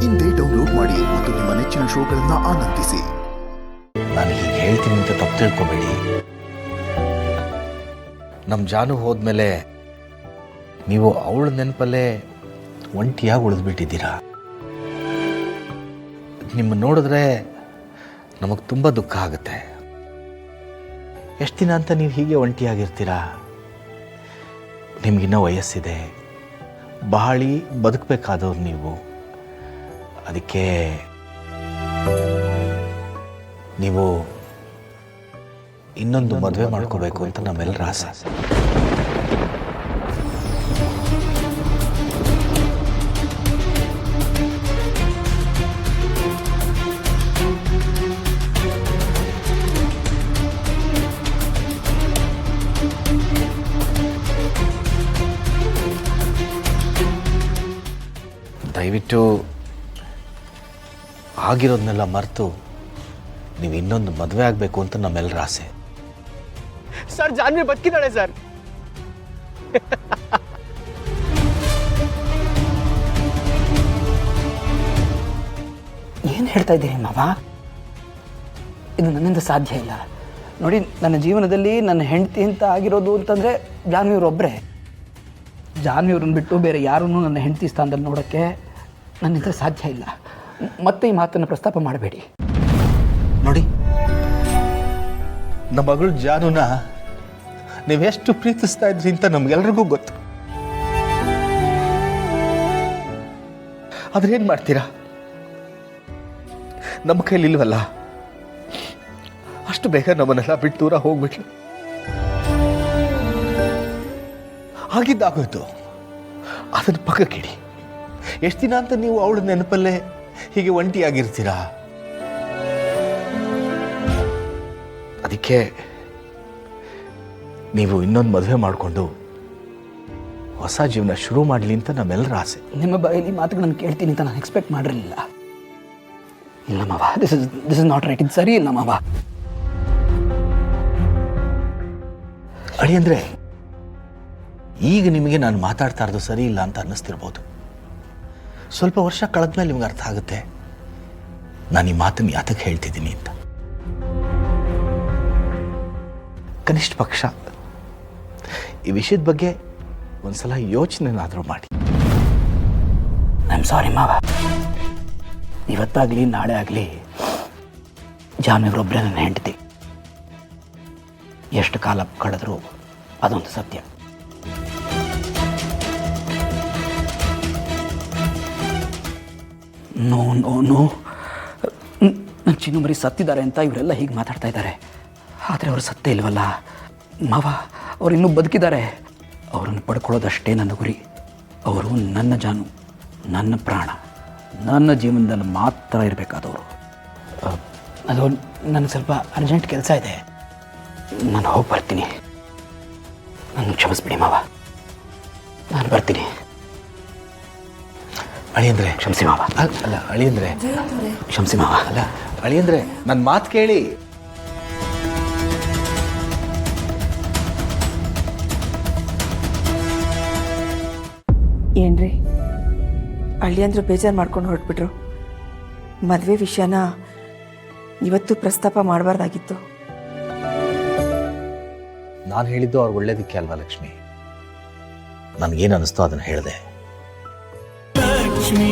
ಇಂದೇ ಡೌನ್ಲೋಡ್ ಮಾಡಿ ಮತ್ತು ನಿಮ್ಮ ನೆಚ್ಚಿನ ಶೋಗಳನ್ನು ಆನಂದಿಸಿ. ನಾನು ಹೀಗೆ ಹೇಳ್ತೀನಿ ಅಂತ ತಪ್ಪು ತಿಳ್ಕೊಬೇಡಿ. ನಮ್ಮ ಜಾನು ಹೋದ್ಮೇಲೆ ನೀವು ಅವಳ ನೆನಪಲ್ಲೇ ಒಂಟಿಯಾಗಿ ಉಳಿದ್ಬಿಟ್ಟಿದ್ದೀರಾ. ನಿಮ್ಮ ನೋಡಿದ್ರೆ ನಮಗೆ ತುಂಬ ದುಃಖ ಆಗುತ್ತೆ. ಎಷ್ಟು ದಿನ ಅಂತ ನೀವು ಹೀಗೆ ಒಂಟಿಯಾಗಿರ್ತೀರಾ? ನಿಮಗಿನ್ನೂ ವಯಸ್ಸಿದೆ, ಬಾಳಿ ಬದುಕಬೇಕಾದವ್ರು ನೀವು. ಅದಕ್ಕೆ ನೀವು ಇನ್ನೊಂದು ಮದುವೆ ಮಾಡ್ಕೋಬೇಕು ಅಂತ ನಮ್ಮೆಲ್ಲರ ಆಸೆ. ದಯವಿಟ್ಟು ಆಗಿರೋದನ್ನೆಲ್ಲ ಮರೆತು ನೀವು ಇನ್ನೊಂದು ಮದುವೆ ಆಗಬೇಕು ಅಂತ ನಮ್ಮೆಲ್ಲರ ಆಸೆ. ಸರ್, ಜಾನ್ವಿ ಬದುಕಿದ್ದಾಳೆ ಸರ್. ಏನು ಹೇಳ್ತಾ ಇದ್ದೀರಿ ಮಾವ? ಇದು ನನ್ನಿಂದ ಸಾಧ್ಯ ಇಲ್ಲ. ನೋಡಿ, ನನ್ನ ಜೀವನದಲ್ಲಿ ನನ್ನ ಹೆಂಡತಿ ಅಂತ ಆಗಿರೋದು ಅಂತಂದರೆ ಜಾನ್ವಿಯವರೊಬ್ಬರೇ. ಜಾನ್ವಿಯವ್ರನ್ನ ಬಿಟ್ಟು ಬೇರೆ ಯಾರನ್ನೂ ನನ್ನ ಹೆಂಡತಿ ಸ್ಥಾನದಲ್ಲಿ ನೋಡೋಕ್ಕೆ ನನ್ನಿಂದ ಸಾಧ್ಯ ಇಲ್ಲ. ಮತ್ತೆ ಈ ಮಾತನ್ನು ಪ್ರಸ್ತಾಪ ಮಾಡಬೇಡಿ. ನೋಡಿ, ನಮ್ಮ ಮಗಳು ಜಾನುನ ನೀವೆಷ್ಟು ಪ್ರೀತಿಸ್ತಾ ಇದ್ರಿ ಅಂತ ನಮ್ಗೆಲ್ರಿಗೂ ಗೊತ್ತು. ಆದ್ರೆ ಏನು ಮಾಡ್ತೀರಾ? ನಮ್ಮ ಕೈಲಿ ಇಲ್ವಲ್ಲ. ಅಷ್ಟು ಬೇಗ ನಮ್ಮನ್ನೆಲ್ಲ ಬಿಟ್ಟು ದೂರ ಹೋಗ್ಬಿಟ್ಲು. ಆಗಿದ್ದಾಗೋಯ್ತು, ಅದನ್ನು ಪಕ್ಕಕ್ಕಿಡಿ. ಎಷ್ಟು ದಿನ ಅಂತ ನೀವು ಅವಳ ನೆನಪಲ್ಲೇ ಹೀಗೆ ಒಂಟಿಯಾಗಿರ್ತೀರಾ? ಅದಕ್ಕೆ ನೀವು ಇನ್ನೊಂದು ಮದುವೆ ಮಾಡಿಕೊಂಡು ಹೊಸ ಜೀವನ ಶುರು ಮಾಡಲಿ ಅಂತ ನಮ್ಮೆಲ್ಲರ ಆಸೆ. ನಿಮ್ಮ ಬಾಯಲ್ಲಿ ಮಾತುಗಳನ್ನು ಕೇಳ್ತೀನಿ ಅಂತ ನಾನು ಎಕ್ಸ್ಪೆಕ್ಟ್ ಮಾಡಿರಲಿಲ್ಲ. ಇಲ್ಲ ಮಾವ, ದಿಸ್ ಇಸ್ ನಾಟ್ ರೈಟ್. ಇದು ಸರಿ ಇಲ್ಲ ಮಾವ. ಅಡಿ ಅಂದರೆ ಈಗ ನಿಮಗೆ ನಾನು ಮಾತಾಡ್ತಾ ಇರೋದು ಸರಿ ಇಲ್ಲ ಅಂತ ಅನ್ನಿಸ್ತಿರ್ಬೋದು. ಸ್ವಲ್ಪ ವರ್ಷ ಕಳೆದ್ಮೇಲೆ ನಿಮ್ಗೆ ಅರ್ಥ ಆಗುತ್ತೆ ನಾನು ಈ ಮಾತನ್ನು ಯಾತಕ್ಕೆ ಹೇಳ್ತಿದ್ದೀನಿ ಅಂತ. ಕನಿಷ್ಠ ಪಕ್ಷ ಈ ವಿಷಯದ ಬಗ್ಗೆ ಒಂದ್ಸಲ ಯೋಚನೆನಾದರೂ ಮಾಡಿ. ಐ ಆಮ್ ಸಾರಿ ಮಾವ. ಇವತ್ತಾಗಲಿ ನಾಳೆ ಆಗಲಿ ಜಾನ್ವಿಯವರೊಬ್ಬರೇ ನನ್ನ ಹೆಂಡತಿ. ಎಷ್ಟು ಕಾಲ ಕಳೆದರೂ ಅದೊಂದು ಸತ್ಯ. ನೋ ನೋ ನೋ, ನನ್ನ ಚಿನ್ನು ಮರಿ ಸತ್ತಿದ್ದಾರೆ ಅಂತ ಇವರೆಲ್ಲ ಹೀಗೆ ಮಾತಾಡ್ತಾ ಇದ್ದಾರೆ. ಆದರೆ ಅವರು ಸತ್ತೇ ಇಲ್ವಲ್ಲ ಮಾವ. ಅವ್ರು ಇನ್ನೂ ಬದುಕಿದ್ದಾರೆ. ಅವರನ್ನು ಪಡ್ಕೊಳ್ಳೋದಷ್ಟೇ ನನ್ನ ಗುರಿ. ಅವರು ನನ್ನ ಜಾನು, ನನ್ನ ಪ್ರಾಣ, ನನ್ನ ಜೀವನದಲ್ಲಿ ಮಾತ್ರ ಇರಬೇಕಾದವರು. ಅದು ನನಗೆ ಸ್ವಲ್ಪ ಅರ್ಜೆಂಟ್ ಕೆಲಸ ಇದೆ, ನಾನು ಹೋಗಿ ಬರ್ತೀನಿ. ನನ್ನ ಕ್ಷಮಿಸ್ಬಿಡಿ ಮಾವ, ನಾನು ಬರ್ತೀನಿ. ಅಳಿಯಂದ್ರೆ ಕ್ಷಮಿಸಿ ಮಾವ. ಅಲ್ಲ ಅಳಿಯಂದ್ರೆ ಕ್ಷಮಿಸಿ ಮಾವ. ಅಲ್ಲ ಅಳಿಯಂದ್ರೆ ನನ್ನ ಮಾತು ಕೇಳಿ. ಏನ್ರಿ ಅಳಿಯಂದ್ರು ಬೇಜಾರು ಮಾಡ್ಕೊಂಡು ಹೊರಟ್ಬಿಟ್ರು. ಮದುವೆ ವಿಷಯನ ಇವತ್ತು ಪ್ರಸ್ತಾಪ ಮಾಡಬಾರ್ದಾಗಿತ್ತು. ನಾನು ಹೇಳಿದ್ದು ಅವ್ರು ಒಳ್ಳೇದಕ್ಕೆ ಅಲ್ವಾ ಲಕ್ಷ್ಮಿ? ನನಗೇನು ಅನ್ನಿಸ್ತೋ ಅದನ್ನು ಹೇಳಿದೆ. ಲಕ್ಷ್ಮೀ